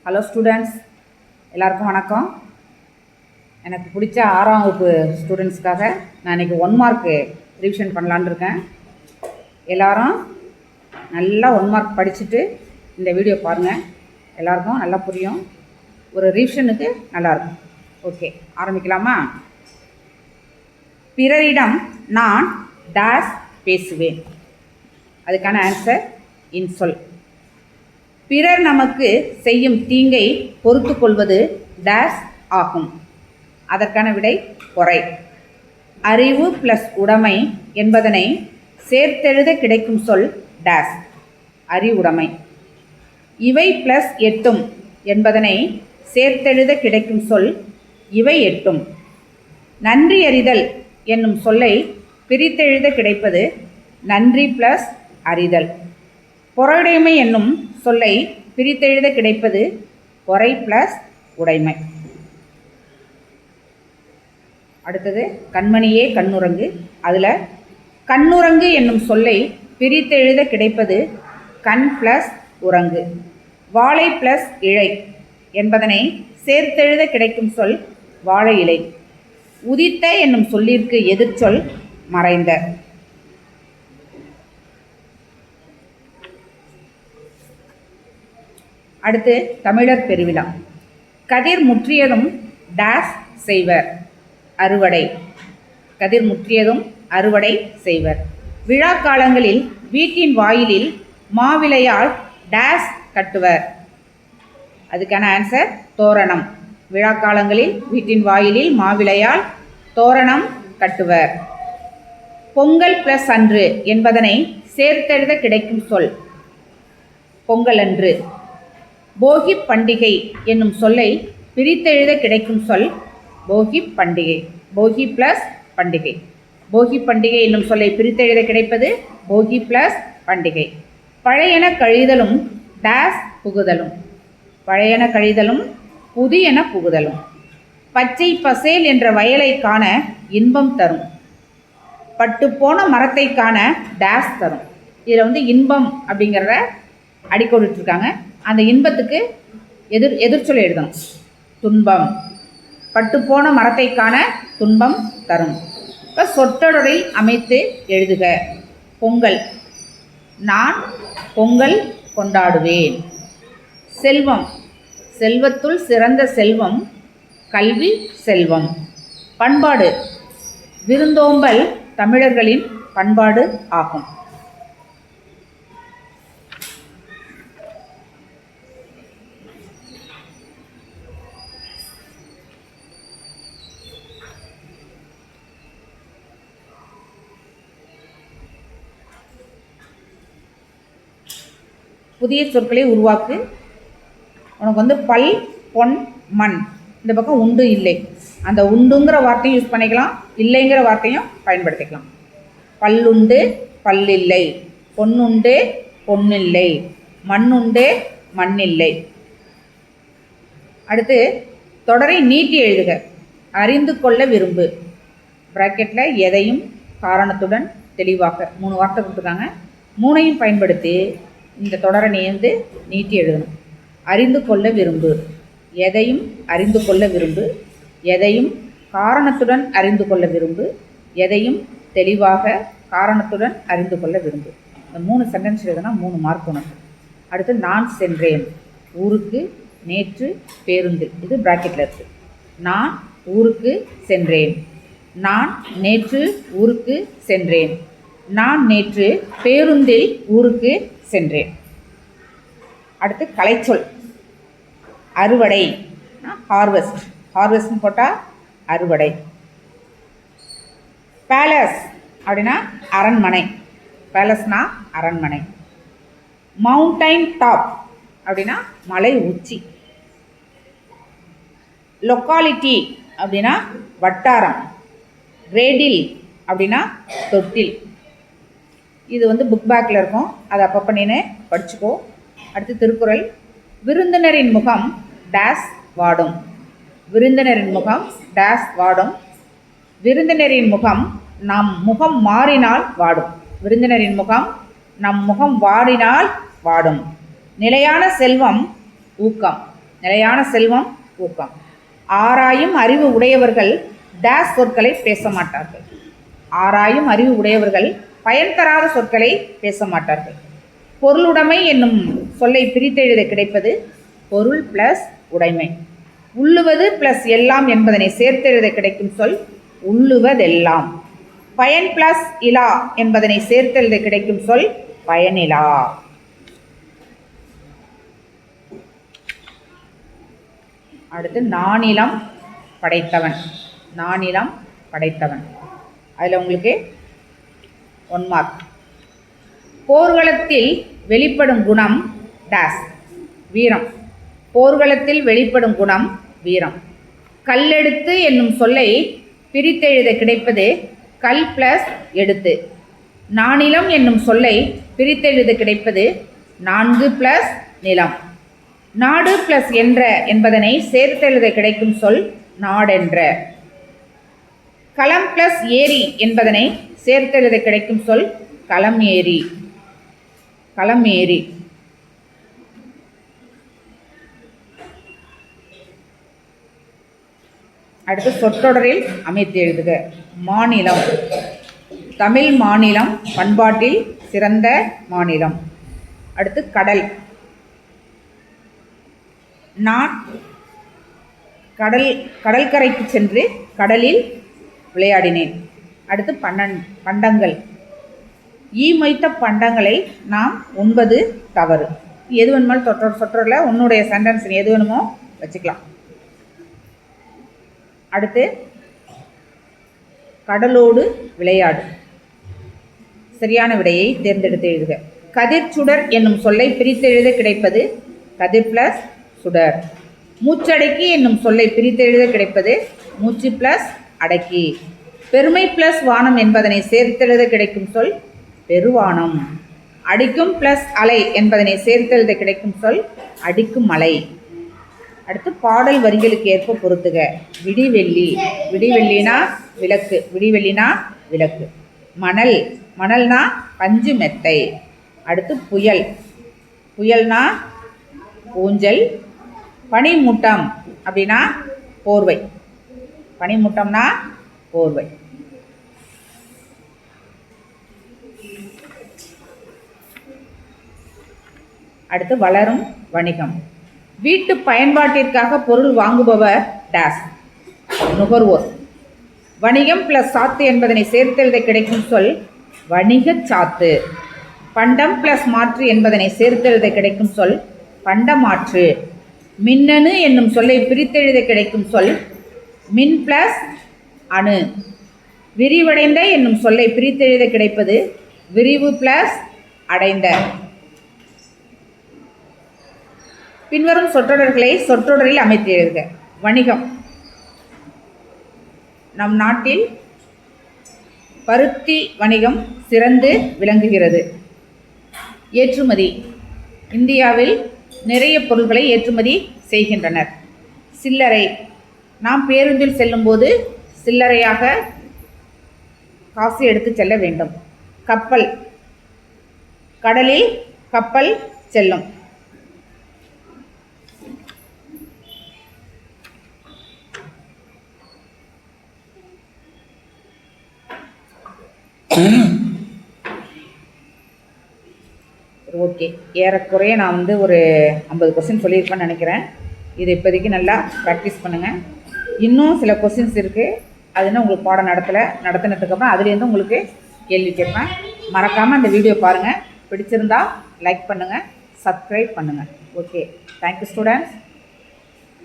Hello students, எல்லாருக்கும் வணக்கம். எனக்கு பிடிச்ச 6ஆம் வகுப்பு ஸ்டூடெண்ட்ஸ்க்காக நான் இன்றைக்கி 1 மார்க்கு ரிவிஷன் பண்ணலான்னு இருக்கேன். எல்லோரும் நல்லா 1 மார்க் படிச்சுட்டு இந்த வீடியோ பாருங்கள். எல்லாருக்கும் நல்லா புரியும், ஒரு ரிவிஷனுக்கு நல்லாயிருக்கும். ஓகே, ஆரம்பிக்கலாமா? பிறரிடம் நான் டேஸ் பேசுவேன். அதுக்கான ஆன்சர் இன்சொல். பிறர் நமக்கு செய்யும் தீங்கை பொறுத்து கொள்வது டேஸ் ஆகும். அதற்கான விடை பொறை. அறிவு ப்ளஸ் உடைமை என்பதனை சேர்த்தெழுத கிடைக்கும் சொல் டேஸ், அறிவுடைமை. இவை ப்ளஸ் எட்டும் என்பதனை சேர்த்தெழுத கிடைக்கும் சொல் இவை எட்டும். நன்றி அறிதல் என்னும் சொல்லை பிரித்தெழுத கிடைப்பது நன்றி ப்ளஸ் அறிதல். பொறையுடைமை என்னும் சொல்லை பிரித்தெழுத கிடைப்பது பொறை ப்ளஸ் உடைமை. அடுத்தது கண்மணியே கண்ணுரங்கு. அதில் கண்ணுரங்கு என்னும் சொல்லை பிரித்தெழுத கிடைப்பது கண் ப்ளஸ் உரங்கு. வாழை ப்ளஸ் இழை என்பதனை சேர்த்தெழுத கிடைக்கும் சொல் வாழை இலை. உதித்த என்னும் சொல்லிற்கு எதிர்ச்சொல் மறைந்த. அடுத்து தமிழர் பெருவிழா. கதிர் முற்றியதும் டேஸ் செய்வர், அறுவடை. கதிர் முற்றியதும் அறுவடை செய்வர். விழா காலங்களில் வீட்டின் வாயிலில் மாவிலையால் டேஸ் கட்டுவர். அதுக்கான ஆன்சர் தோரணம். விழா காலங்களில் வீட்டின் வாயிலில் மாவிலையால் தோரணம் கட்டுவர். பொங்கல் ப்ளஸ் அன்று என்பதனை சேர்த்தெழுத கிடைக்கும் சொல் பொங்கல் அன்று. போகி பண்டிகை என்னும் சொல்லை பிரித்தெழுத கிடைக்கும் சொல் போகி பண்டிகை, போகி ப்ளஸ் பண்டிகை. போகி பண்டிகை என்னும் சொல்லை பிரித்தெழுத கிடைப்பது போகி ப்ளஸ் பண்டிகை. பழையன கழிதலும் டேஸ் புகுதலும், பழையன கழிதலும் புதியன புகுதலும். பச்சை பசேல் என்ற வயலை காண இன்பம் தரும், பட்டுப்போன மரத்தை காண டேஸ் தரும். இதில் இன்பம் அப்படிங்கிறத அடிக்கோடிட்டுருக்காங்க. அந்த இன்பத்துக்கு எதிர்ச்சொல் எழுதணும், துன்பம். பட்டுப்போன மரத்தை காண துன்பம் தரும். இப்போ சொற்றொடரில் அமைத்து எழுதுக. பொங்கல், நான் பொங்கல் கொண்டாடுவேன். செல்வம், செல்வத்துள் சிறந்த செல்வம் கல்வி செல்வம். பண்பாடு, விருந்தோம்பல் தமிழர்களின் பண்பாடு ஆகும். புதிய சொற்களை உருவாக்கு. உனக்கு பல், பொன், மண். இந்த பக்கம் உண்டு இல்லை. அந்த உண்டுங்கிற வார்த்தையும் யூஸ் பண்ணிக்கலாம், இல்லைங்கிற வார்த்தையும் பயன்படுத்திக்கலாம். பல்லுண்டு பல்லில்லை, பொன்னுண்டு பொன்னில்லை, மண்ணுண்டு மண்ணில்லை. அடுத்து தொடரை நீட்டி எழுதுக. அறிந்து கொள்ள விரும்பு. ப்ராக்கெட்டில் எதையும் காரணத்துடன் தெளிவாக 3 வார்த்தை கொடுத்துருக்காங்க. 3ஐயும் பயன்படுத்தி இந்த தொடரை நீட்டி எழுதணும். அறிந்து கொள்ள விரும்பு, எதையும் அறிந்து கொள்ள விரும்பு, எதையும் காரணத்துடன் அறிந்து கொள்ள விரும்பு, எதையும் தெளிவாக காரணத்துடன் அறிந்து கொள்ள விரும்பு. இந்த 3 சென்டென்ஸ் எழுதுனா 3 மார்க் உனக்கு. அடுத்து நான் சென்றேன் ஊருக்கு நேற்று பேருந்தில். இது ப்ராக்கெட்டில் இருக்குது. நான் ஊருக்கு சென்றேன், நான் நேற்று ஊருக்கு சென்றேன், நான் நேற்று பேருந்தில் ஊருக்கு சென்றேன். அடுத்து கலைச்சொல். அறுவடை, ஹார்வெஸ்ட். ஹார்வெஸ்ட்னு போட்டால் அறுவடை. பேலஸ் அப்படின்னா அரண்மனை. பேலஸ்னா அரண்மனை. மவுண்டைன் டாப் அப்படின்னா மலை உச்சி. லொக்காலிட்டி அப்படின்னா வட்டாரம். ரேடில் அப்படின்னா தொட்டில். இது புக் பேக்கில் இருக்கும், அதை அப்பப்போ நீ படிச்சுக்கோ. அடுத்து திருக்குறள். விருந்தினரின் முகம் டேஸ் வாடும், விருந்தினரின் முகம் டேஸ் வாடும். விருந்தினரின் முகம் நம் முகம் மாறினால் வாடும், விருந்தினரின் முகம் நம் முகம் வாடினால் வாடும். நிலையான செல்வம் ஊக்கம், நிலையான செல்வம், ஊக்கம். ஆராயும் அறிவு உடையவர்கள் டேஸ் சொற்களை பேச மாட்டார்கள். ஆராயும் அறிவு உடையவர்கள் பயன் தராத சொற்களை பேச மாட்டார்கள். பொருளுடைமை என்னும் சொல்லை பிரித்தெழுத கிடைப்பது பொருள் பிளஸ் உடைமை. உள்ளுவது பிளஸ் எல்லாம் என்பதனை சேர்த்தெழுத கிடைக்கும் சொல் உள்ளுவதெல்லாம். பயன் பிளஸ் இலா என்பதனை சேர்த்தெழுத கிடைக்கும் சொல் பயனிலா. அடுத்து நானிலம் படைத்தவன். நானிலம் படைத்தவன். அதில் உங்களுக்கு 1 மார்க். போர்க்களத்தில் வெளிப்படும் குணம் டேஸ் வீரம். போர்க்களத்தில் வெளிப்படும் குணம் வீரம். கல்லெடுத்து என்னும் சொல்லை பிரித்தெழுத கிடைப்பது கல் பிளஸ் எடுத்து. நானிலம் என்னும் சொல்லை பிரித்தெழுத கிடைப்பது 4 பிளஸ் நிலம். நாடு பிளஸ் என்ற என்பதனை சேர்த்தெழுத கிடைக்கும் சொல் நாடென்ற. களம் பிளஸ் ஏரி என்பதனை சேர்த்தெழுத கிடைக்கும் சொல் களம் ஏரி. களம் ஏரி. அடுத்து சொற்றொடரில் அமைத்து எழுதுக. மாநிலம். தமிழ் மாநிலம் பண்பாட்டில் சிறந்த மாநிலம். அடுத்து கடல். நான் கடற்கரைக்கு சென்று கடலில் விளையாடினேன். அடுத்து பண்டங்கள். ஈ மொய்த்த பண்டங்களை நாம் உண்பது தவறு. எது வேணுமாலும் சொற்றொடரில் உன்னுடைய சென்டென்ஸ் எது வேணுமோ வச்சுக்கலாம். அடுத்து கடலோடு விளையாடு. சரியான விடையை தேர்ந்தெடுத்து எழுதுக. கதிர்ச்சுடர் என்னும் சொல்லை பிரித்தெழுத கிடைப்பது கதிர் பிளஸ் சுடர். மூச்சடக்கி என்னும் சொல்லை பிரித்தெழுத கிடைப்பது மூச்சு பிளஸ் அடக்கி. பெருமை பிளஸ் வானம் என்பதனை சேர்த்தெழுத கிடைக்கும் சொல் பெருவானம். அடிக்கும் பிளஸ் அலை என்பதனை சேர்த்தெழுத கிடைக்கும் சொல் அடிக்கும் அலை. அடுத்து பாடல் வரிகளுக்கு ஏற்ப பொறுத்துக. விடிவெள்ளி. விடிவெள்ளினா விளக்கு. விடிவெள்ளினா விளக்கு. மணல். மணல்னா பஞ்சு மெத்தை. அடுத்து புயல். புயல்னா ஊஞ்சல். பனிமூட்டம் அப்படின்னா போர்வை. பனிமூட்டம்னா போர்வை. அடுத்து வளரும் வணிகம். வீட்டு பயன்பாட்டிற்காக பொருள் வாங்குபவர் டேஸ் நுகர்வோர். வணிகம் பிளஸ் சாத்து என்பதனை சேர்த்தெழுத கிடைக்கும் சொல் வணிக சாத்து. பண்டம் பிளஸ் மாற்று என்பதனை சேர்த்தெழுத கிடைக்கும் சொல் பண்டமாற்று. மின்னணு என்னும் சொல்லை பிரித்தெழுத கிடைக்கும் சொல் மின் பிளஸ் அணு. விரிவடைந்த என்னும் சொல்லை பிரித்தெழுத கிடைப்பது விரிவு பிளஸ் அடைந்த. பின்வரும் சொற்றொடர்களை சொற்றொடரில் அமைத்து எழுதுக. வணிகம். நம் நாட்டில் பருத்தி வணிகம் சிறந்து விளங்குகிறது. ஏற்றுமதி. இந்தியாவில் நிறைய பொருட்களை ஏற்றுமதி செய்கின்றனர். சில்லறை. நாம் பேருந்தில் செல்லும்போது சில்லறையாக காசு எடுத்து செல்ல வேண்டும். கப்பல். கடலில் கப்பல் செல்லும். ஓகே, ஏறக்குறைய நான் ஒரு 50 கொஸ்டின் சொல்லியிருப்பேன்னு நினைக்கிறேன். இது இப்போதைக்கு நல்லா ப்ராக்டிஸ் பண்ணுங்கள். இன்னும் சில கொஸ்டின்ஸ் இருக்குது. அதுன்னு உங்களுக்கு பாடம் நடத்தினதுக்கப்புறம் அதுலேருந்து உங்களுக்கு கேள்வி கேட்பேன். மறக்காமல் அந்த வீடியோ பாருங்கள். பிடிச்சிருந்தால் லைக் பண்ணுங்கள், சப்ஸ்கிரைப் பண்ணுங்கள். Okay, thank you students.